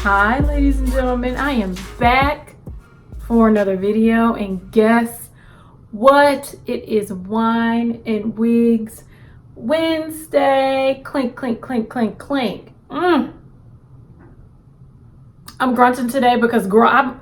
Hi ladies and gentlemen, I am back for another video, and guess what? It is Wine and Wigs Wednesday. Clink, clink, clink, clink, clink. I'm grunting today because girl,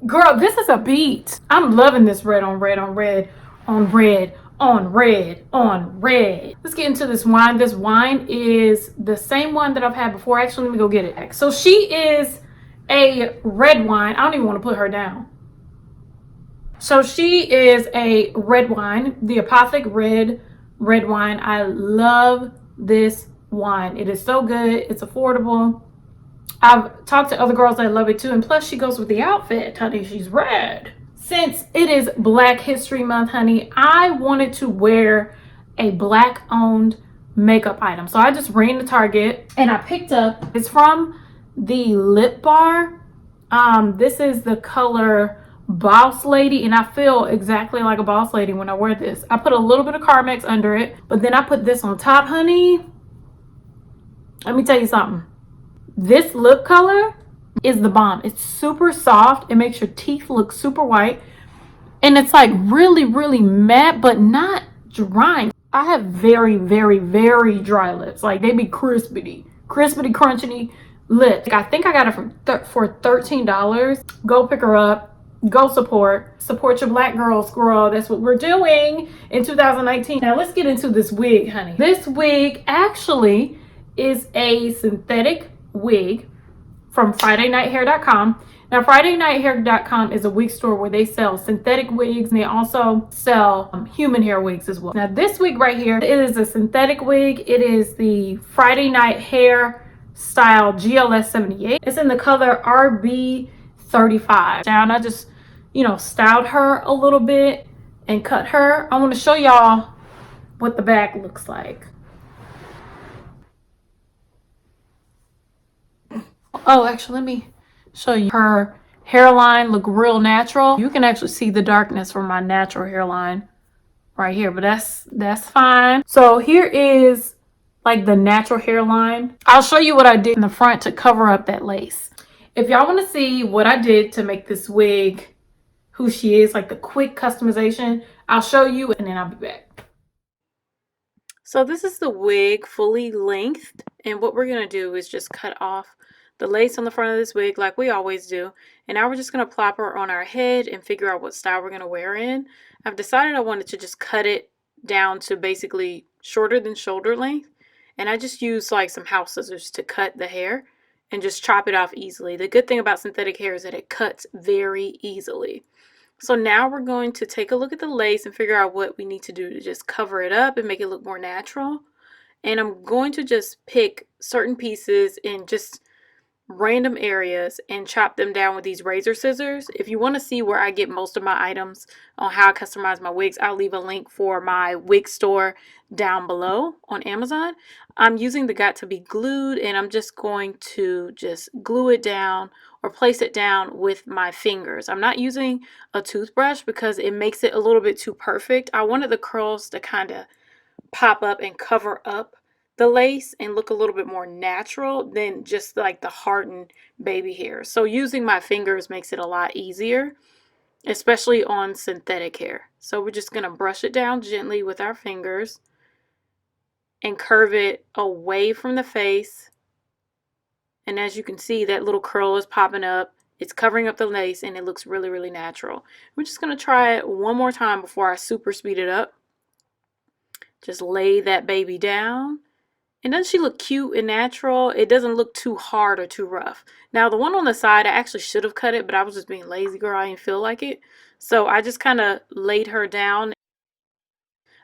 girl, this is a beat. I'm loving this red on red on red on red on red on red. Let's get into this wine. This wine is the same one that I've had before. Actually, let me go get it. So she is a red wine. I don't even want to put her down. So she is a red wine, the Apothic red wine. I love this wine. It is so good. It's affordable. I've talked to other girls that love it too, and plus she goes with the outfit, honey. She's red. Since it is Black History Month, honey, I wanted to wear a Black owned makeup item. So I just ran to Target and I picked up, it's from the Lip Bar. This is the color Boss Lady, and I feel exactly like a boss lady when I wear this. I put a little bit of Carmex under it, but then I put this on top, honey. Let me tell you something. This lip color is the bomb. It's super soft. It makes your teeth look super white. And it's like really, really matte, but not drying. I have very, very, very dry lips. Like they be crispity, crunchy lips. I think I got it for $13. Go pick her up. Go support your Black girls, girl. That's what we're doing in 2019. Now let's get into this wig, honey. This wig actually is a synthetic wig from Fridaynighthair.com. Now Fridaynighthair.com is a wig store where they sell synthetic wigs, and they also sell human hair wigs as well. Now this wig right here, it is a synthetic wig. It is the Friday Night Hair style GLS78. It's in the color RB35. Down, I just, styled her a little bit and cut her. I want to show y'all what the back looks like. Oh, actually, let me show you. Her hairline look real natural. You can actually see the darkness from my natural hairline right here, but that's fine. So here is like the natural hairline. I'll show you what I did in the front to cover up that lace. If y'all want to see what I did to make this wig who she is, like the quick customization, I'll show you and then I'll be back. So this is the wig fully lengthed, and what we're gonna do is just cut off the lace on the front of this wig like we always do, and now we're just going to plop her on our head and figure out what style we're going to wear in. I've decided I wanted to just cut it down to basically shorter than shoulder length, and I just used like some house scissors to cut the hair and just chop it off easily. The good thing about synthetic hair is that it cuts very easily. So now we're going to take a look at the lace and figure out what we need to do to just cover it up and make it look more natural. And I'm going to just pick certain pieces and just random areas and chop them down with these razor scissors. If you want to see where I get most of my items on how I customize my wigs, I'll leave a link for my wig store down below on Amazon. I'm using the Got to Be Glued, and I'm just going to just glue it down or place it down with my fingers. I'm not using a toothbrush because it makes it a little bit too perfect. I wanted the curls to kind of pop up and cover up the lace and look a little bit more natural than just like the hardened baby hair. So using my fingers makes it a lot easier, especially on synthetic hair. So we're just going to brush it down gently with our fingers and curve it away from the face. And as you can see, that little curl is popping up. It's covering up the lace and it looks really, really natural. We're just going to try it one more time before I super speed it up. Just lay that baby down. And doesn't she look cute and natural? It doesn't look too hard or too rough. Now, the one on the side, I actually should have cut it, but I was just being lazy, girl. I didn't feel like it. So I just kind of laid her down.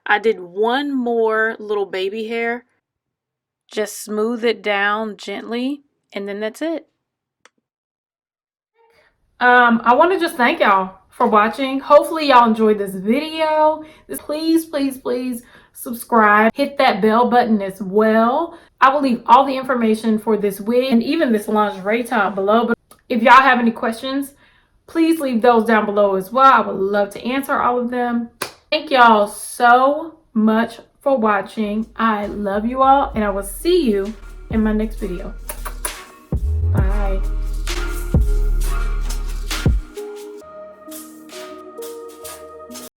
I did one more little baby hair. Just smooth it down gently, and then that's it. I want to just thank y'all for watching. Hopefully y'all enjoyed this video. Please, please, please subscribe. Hit that bell button as well. I will leave all the information for this wig and even this lingerie top below. But if y'all have any questions, please leave those down below as well. I would love to answer all of them. Thank y'all so much for watching. I love you all, and I will see you in my next video.